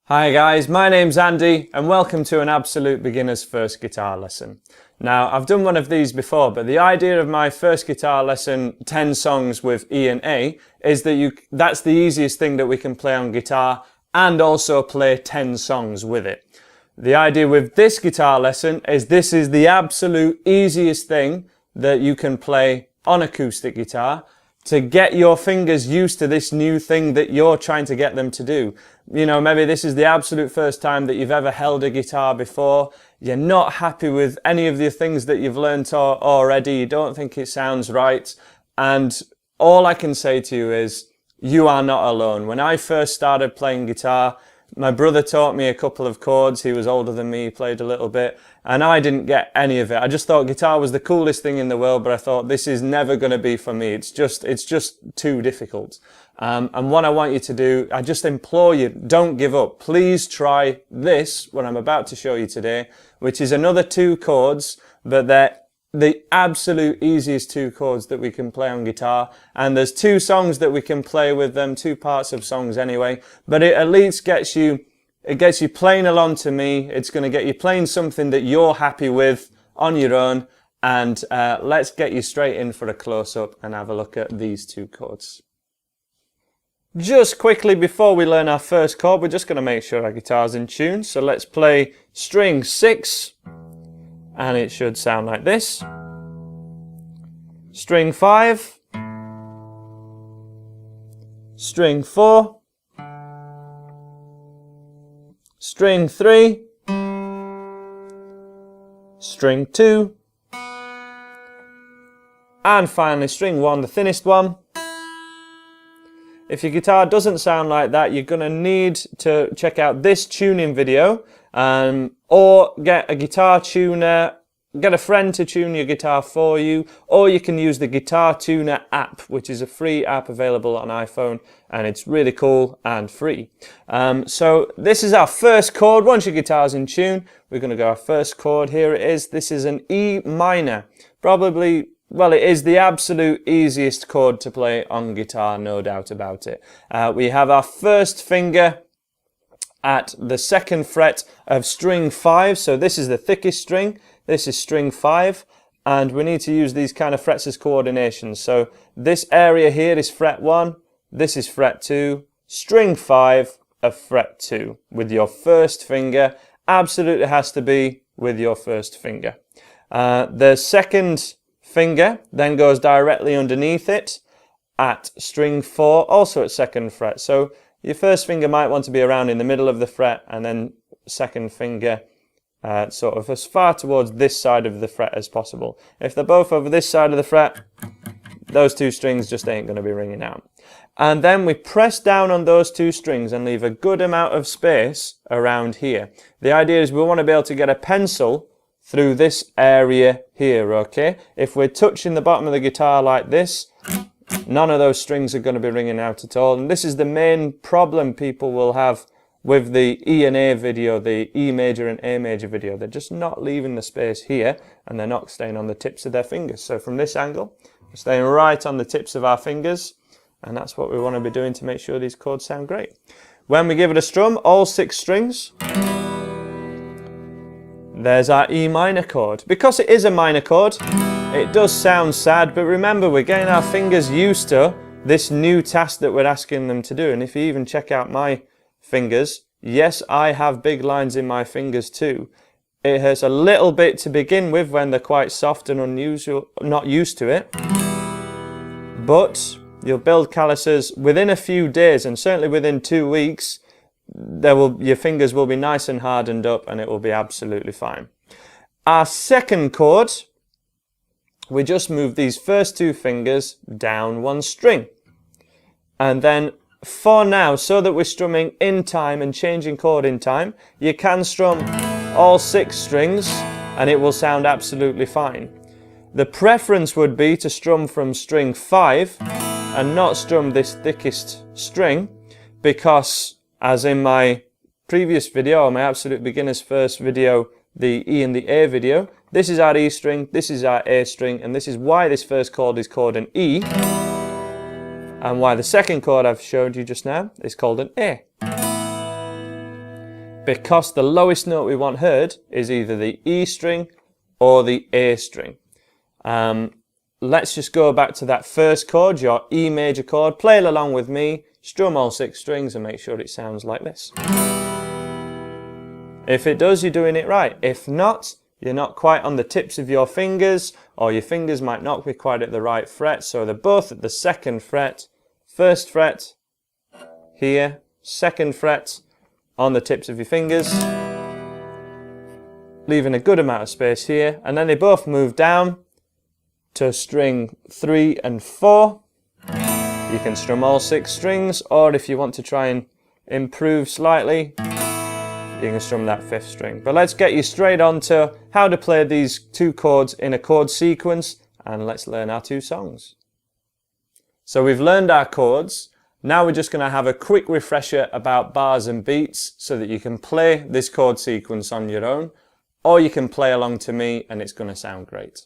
Hi guys, my name's Andy and welcome to an absolute beginner's first guitar lesson. Now I've done one of these before, but the idea of my first guitar lesson, 10 songs with E and A, is that that's the easiest thing that we can play on guitar and also play 10 songs with it. The idea with this guitar lesson is this is the absolute easiest thing that you can play on acoustic guitar to get your fingers used to this new thing that you're trying to get them to do. You know, maybe this is the absolute first time that you've ever held a guitar before. You're not happy with any of the things that you've learnt already. You don't think it sounds right. And all I can say to you is, you are not alone. When I first started playing guitar, my brother taught me a couple of chords. He was older than me, he played a little bit, and I didn't get any of it. I just thought guitar was the coolest thing in the world, but I thought this is never going to be for me. It's just too difficult. And what I want you to do, I just implore you, don't give up. Please try this, what I'm about to show you today, which is another 2 chords, but they're the absolute easiest 2 chords that we can play on guitar, and there's 2 songs that we can play with them, 2 parts of songs anyway, but it at least gets you playing along to me. It's going to get you playing something that you're happy with on your own, and let's get you straight in for a close-up and have a look at these 2 chords. Just quickly before we learn our first chord, we're just going to make sure our guitar's in tune, so let's play string 6. And it should sound like this. String 5, string 4, string 3, string 2, and finally string 1, the thinnest one. If your guitar doesn't sound like that, you're going to need to check out this tuning video, or get a guitar tuner, get a friend to tune your guitar for you, or you can use the Guitar Tuner app, which is a free app available on iPhone, and it's really cool and free. So this is our first chord. Once your guitar's in tune, we're going to go our first chord. Here it is. This is an E minor. Probably, well, it is the absolute easiest chord to play on guitar, no doubt about it. We have our first finger at the 2nd fret of string 5, so this is the thickest string, this is string 5, and we need to use these kind of frets as coordination. So this area here is fret 1, this is fret 2, string 5 of fret 2 with your first finger. Absolutely has to be with your first finger. The 2nd finger then goes directly underneath it at string 4, also at 2nd fret. So your first finger might want to be around in the middle of the fret, and then 2nd finger sort of as far towards this side of the fret as possible. If they're both over this side of the fret, those 2 strings just ain't going to be ringing out. And then we press down on those 2 strings and leave a good amount of space around here. The idea is we want to be able to get a pencil through this area here, okay? If we're touching the bottom of the guitar like this, none of those strings are going to be ringing out at all. And this is the main problem people will have with the E and A video, the E major and A major video. They're just not leaving the space here, and they're not staying on the tips of their fingers. So from this angle, we're staying right on the tips of our fingers, and that's what we want to be doing to make sure these chords sound great. When we give it a strum, all 6 strings, there's our E minor chord. Because it is a minor chord, it does sound sad, but remember, we're getting our fingers used to this new task that we're asking them to do. And if you even check out my fingers, yes, I have big lines in my fingers too. It hurts a little bit to begin with when they're quite soft and unusual, not used to it. But you'll build calluses within a few days, and certainly within 2 weeks, your fingers will be nice and hardened up, and it will be absolutely fine. Our 2nd chord, we just move these first 2 fingers down 1 string. And then for now, so that we're strumming in time and changing chord in time, you can strum all 6 strings and it will sound absolutely fine. The preference would be to strum from string 5 and not strum this thickest string, because as in my previous video, or my absolute beginner's first video, the E and the A video, this is our E string, this is our A string, and this is why this first chord is called an E. and why the second chord I've showed you just now is called an A. because the lowest note we want heard is either the E string or the A string. Let's just go back to that first chord, your E major chord. Play it along with me, strum all 6 strings and make sure it sounds like this. If it does, you're doing it right. If not, you're not quite on the tips of your fingers, or your fingers might not be quite at the right fret. So they're both at the 2nd fret, 1st fret here, 2nd fret on the tips of your fingers, leaving a good amount of space here, and then they both move down to string 3 and 4. You can strum all 6 strings, or if you want to try and improve slightly, you can strum that 5th string. But let's get you straight on to how to play these 2 chords in a chord sequence, and let's learn our 2 songs. So we've learned our chords. Now we're just going to have a quick refresher about bars and beats so that you can play this chord sequence on your own, or you can play along to me and it's going to sound great.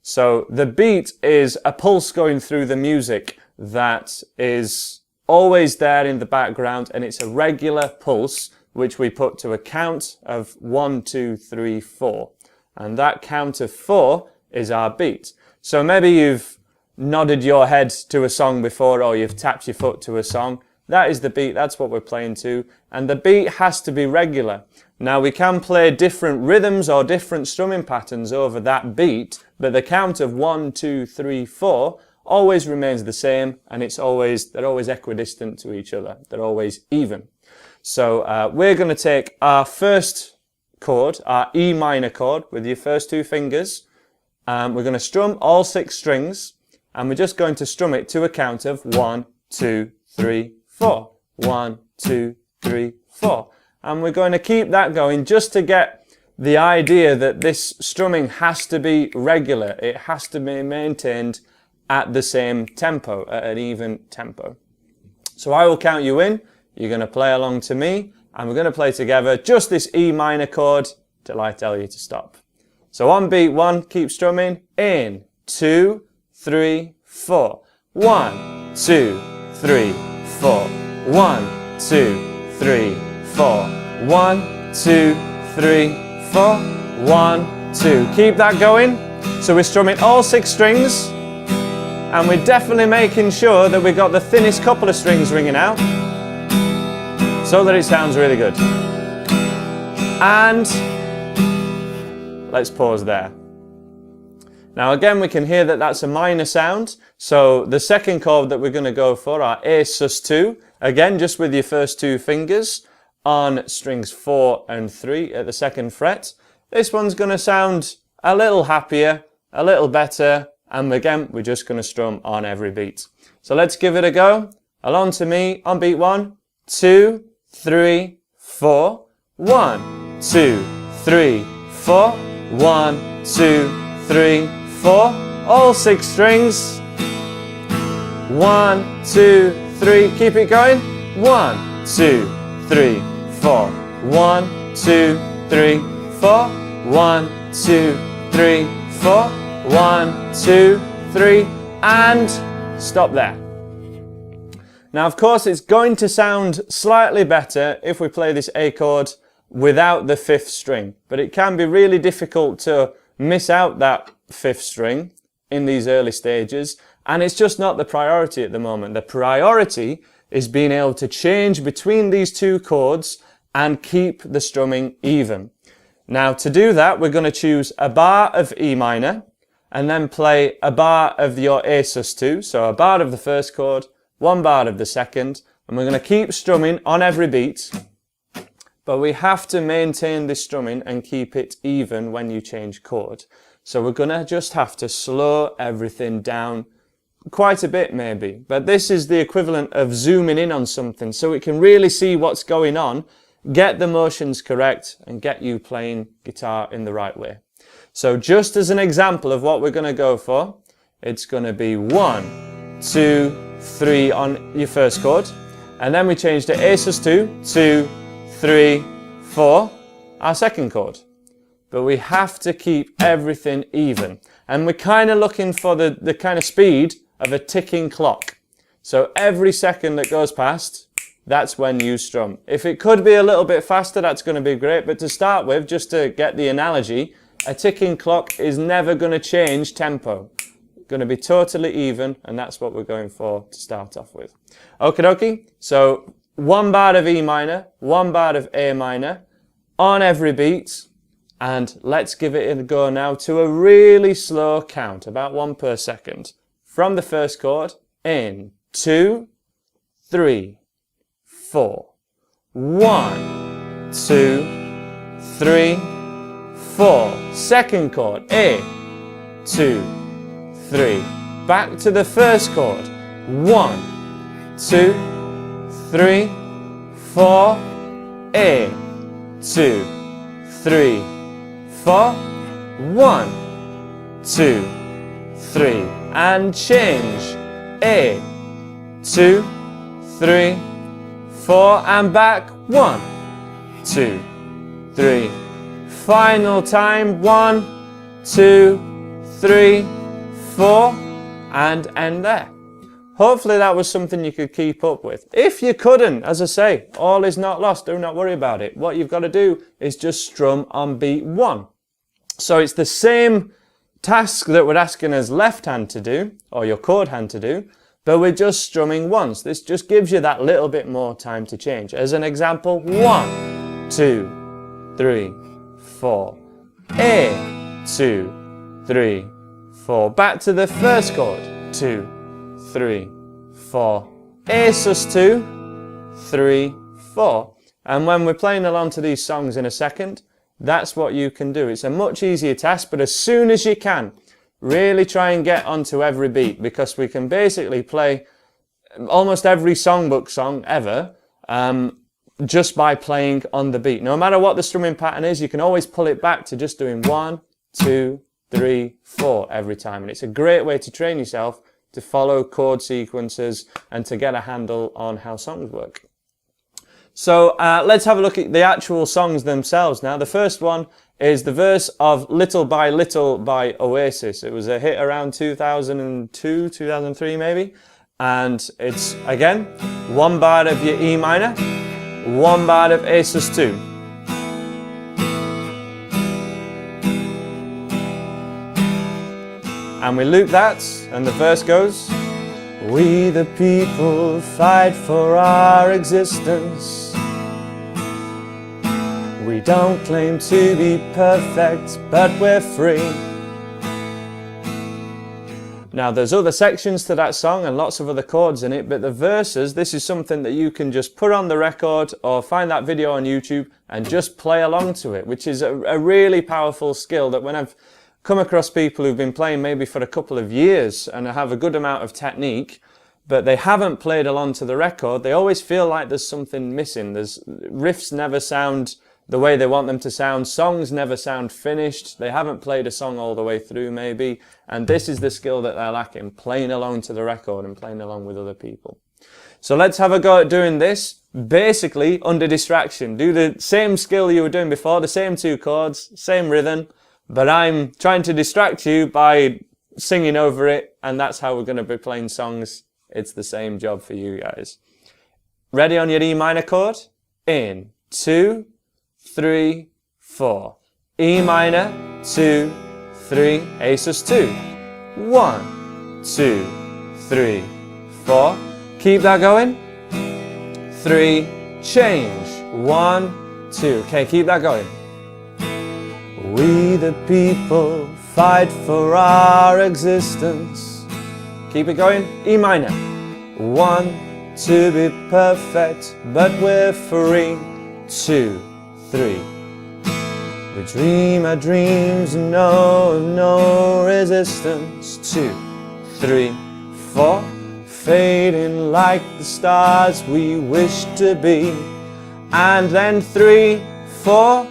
So the beat is a pulse going through the music that is always there in the background, and it's a regular pulse which we put to a count of 1, 2, 3, 4. And that count of 4 is our beat. So maybe you've nodded your head to a song before, or you've tapped your foot to a song. That is the beat, that's what we're playing to. And the beat has to be regular. Now we can play different rhythms or different strumming patterns over that beat, but the count of 1, 2, 3, 4 always remains the same, and they're always equidistant to each other. They're always even. So we're going to take our first chord, our E minor chord, with your first 2 fingers. We're going to strum all 6 strings, and we're just going to strum it to a count of 1, 2, 3, 4. 1, 2, 3, 4. And we're going to keep that going just to get the idea that this strumming has to be regular. It has to be maintained at the same tempo, at an even tempo. So I will count you in. You're going to play along to me, and we're going to play together just this E minor chord till I tell you to stop. So on beat 1, keep strumming. In, 2, 3, 4. 1, 2, 3, 4. 1, 2, 3, 4. 1, 2, 3, 4. 1, 2. Keep that going. So we're strumming all 6 strings, and we're definitely making sure that we got the thinnest couple of strings ringing out, so that it sounds really good. And let's pause there. Now again, we can hear that that's a minor sound. So the second chord that we're going to go for, our A sus2, again, just with your first 2 fingers on strings 4 and 3 at the 2nd fret. This one's going to sound a little happier, a little better, and again, we're just going to strum on every beat. So let's give it a go. Along to me on beat 1, 2, 3, 4. 1, 2, 3, 4. 1, 2, 3, 4. All 6 strings. 1, 2, 3. Keep it going. 1, 2, 3, 4. 1, 2, 3, 4. 1, 2, 3, 4. 1, 2, 3, and stop there. Now, of course, it's going to sound slightly better if we play this A chord without the 5th string, but it can be really difficult to miss out that 5th string in these early stages, and it's just not the priority at the moment. The priority is being able to change between these 2 chords and keep the strumming even. Now, to do that, we're going to choose a bar of E minor, and then play a bar of your A sus2, so a bar of the first chord, 1 bar of the second, and we're going to keep strumming on every beat, but we have to maintain this strumming and keep it even when you change chord. So we're going to just have to slow everything down quite a bit maybe, but this is the equivalent of zooming in on something so we can really see what's going on, get the motions correct, and get you playing guitar in the right way. So just as an example of what we're going to go for, it's going to be 1, 2, 3 on your first chord, and then we change to A sus2, 2, 3, 4, our second chord. But we have to keep everything even, and we're kind of looking for the kind of speed of a ticking clock. So every second that goes past, that's when you strum. If it could be a little bit faster, that's going to be great. But to start with, just to get the analogy, a ticking clock is never going to change tempo. Going to be totally even, and that's what we're going for to start off with. Okie dokie. So 1 bar of E minor, 1 bar of A minor on every beat. And let's give it a go now to a really slow count, about 1 per second. From the first chord, in 2, 3, 4. 1, 2, 3, 4. Second chord, A, 2, 3. Back to the first chord. 1, 2, 3, 4. A, 2, 3, 4. 1, 2, 3. And change. A, 2, 3, 4. And back. 1, 2, 3. Final time. 1, 2, 3, 4. And end there. Hopefully that was something you could keep up with. If you couldn't, as I say, all is not lost. Do not worry about it. What you've got to do is just strum on beat 1. So it's the same task that we're asking us left hand to do, or your chord hand to do, but we're just strumming once. This just gives you that little bit more time to change. As an example, 1, 2, 3, 4. A, 2, 3, 4. Back to the first chord. 2, 3, 4. A sus 2, 3, 4. And when we're playing along to these songs in a second, that's what you can do. It's a much easier task, but as soon as you can, really try and get onto every beat, because we can basically play almost every songbook song ever just by playing on the beat. No matter what the strumming pattern is, you can always pull it back to just doing 1, 2, 3, 4 every time. And it's a great way to train yourself to follow chord sequences and to get a handle on how songs work. So let's have a look at the actual songs themselves now. The first one is the verse of Little by Little by Oasis. It was a hit around 2002, 2003 maybe. And it's, again, 1 bar of your E minor, 1 bar of A sus 2. And we loop that, and the verse goes, we the people fight for our existence. We don't claim to be perfect, but we're free. Now there's other sections to that song and lots of other chords in it, but the verses, this is something that you can just put on the record or find that video on YouTube and just play along to it, which is a really powerful skill that when I've come across people who've been playing maybe for a couple of years and have a good amount of technique, but they haven't played along to the record, they always feel like there's something missing. Riffs never sound the way they want them to sound, songs never sound finished, they haven't played a song all the way through maybe, and this is the skill that they're lacking, playing along to the record and playing along with other people. So let's have a go at doing this, basically under distraction. Do the same skill you were doing before, the same 2 chords, same rhythm, but I'm trying to distract you by singing over it, and that's how we're going to be playing songs. It's the same job for you guys. Ready on your E minor chord? In 2, 3, 4. E minor, 2, 3, A sus 2. 1, 2, 3, 4. Keep that going. 3, change. 1, 2. Okay, keep that going. We the people fight for our existence. Keep it going. E minor. 1, to be perfect, but we're free. 2, 3. We dream our dreams and know no resistance. 2, 3, 4. Fading like the stars we wish to be. And then 3, 4.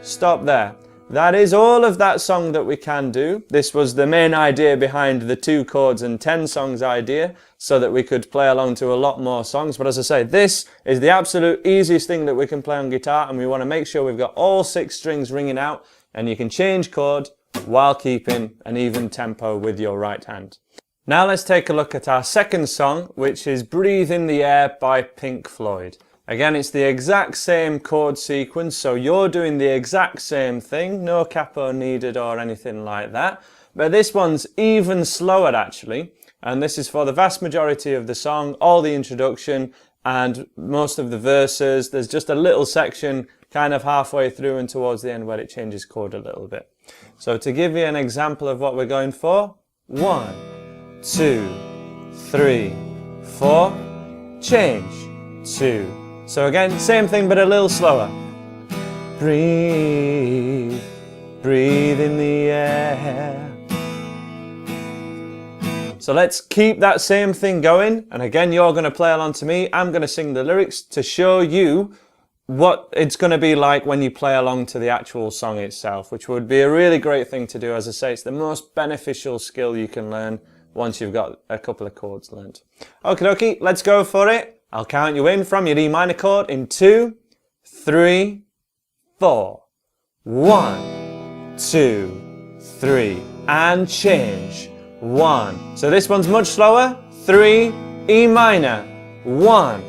Stop there. That is all of that song that we can do. This was the main idea behind the 2 chords and 10 songs idea, so that we could play along to a lot more songs. But as I say, this is the absolute easiest thing that we can play on guitar, and we want to make sure we've got all 6 strings ringing out, and you can change chord while keeping an even tempo with your right hand. Now let's take a look at our second song, which is Breathe in the Air by Pink Floyd. Again, it's the exact same chord sequence, so you're doing the exact same thing, no capo needed or anything like that. But this one's even slower actually, and this is for the vast majority of the song, all the introduction and most of the verses. There's just a little section kind of halfway through and towards the end where it changes chord a little bit. So to give you an example of what we're going for, 1, 2, 3, 4, change, 2. So again, same thing but a little slower. Breathe, breathe in the air. So let's keep that same thing going. And again, you're going to play along to me. I'm going to sing the lyrics to show you what it's going to be like when you play along to the actual song itself, which would be a really great thing to do. As I say, it's the most beneficial skill you can learn once you've got a couple of chords learned. Okie dokie, let's go for it. I'll count you in from your E minor chord in 2, 3, 4. 1, 2, 3, and change. 1. So this one's much slower. 3, E minor. 1,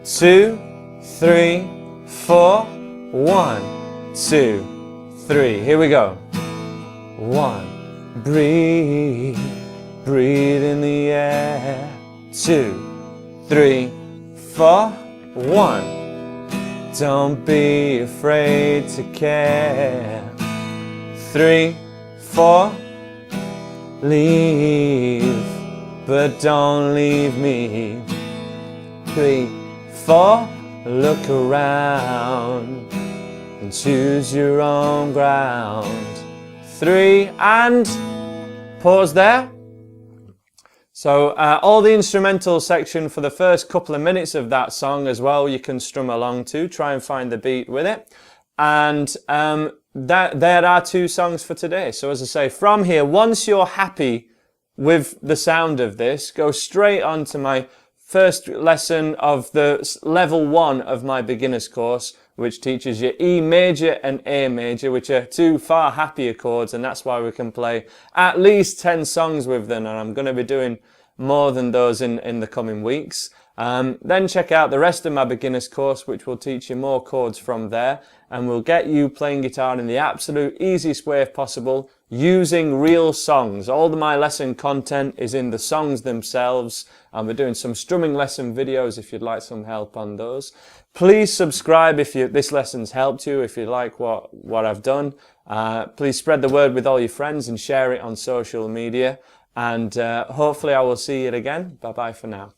2, 3, 4. 1, 2, 3. Here we go. 1. Breathe, breathe in the air. 2, 3, 4. 1. Don't be afraid to care. 3, 4. Leave, but don't leave me. 3, 4. Look around and choose your own ground. 3, and pause there. So all the instrumental section for the first couple of minutes of that song as well, you can strum along to, try and find the beat with it. And there are 2 songs for today. So as I say, from here, once you're happy with the sound of this, go straight on to my first lesson of the level 1 of my beginner's course, which teaches you E major and A major, which are 2 far happier chords, and that's why we can play at least 10 songs with them, and I'm going to be doing more than those in the coming weeks. Then check out the rest of my beginner's course, which will teach you more chords from there, and will get you playing guitar in the absolute easiest way possible, using real songs. All of my lesson content is in the songs themselves, and we're doing some strumming lesson videos if you'd like some help on those. Please subscribe if this lesson's helped you, if you like what I've done. Please spread the word with all your friends and share it on social media, and hopefully I will see you again. Bye bye for now.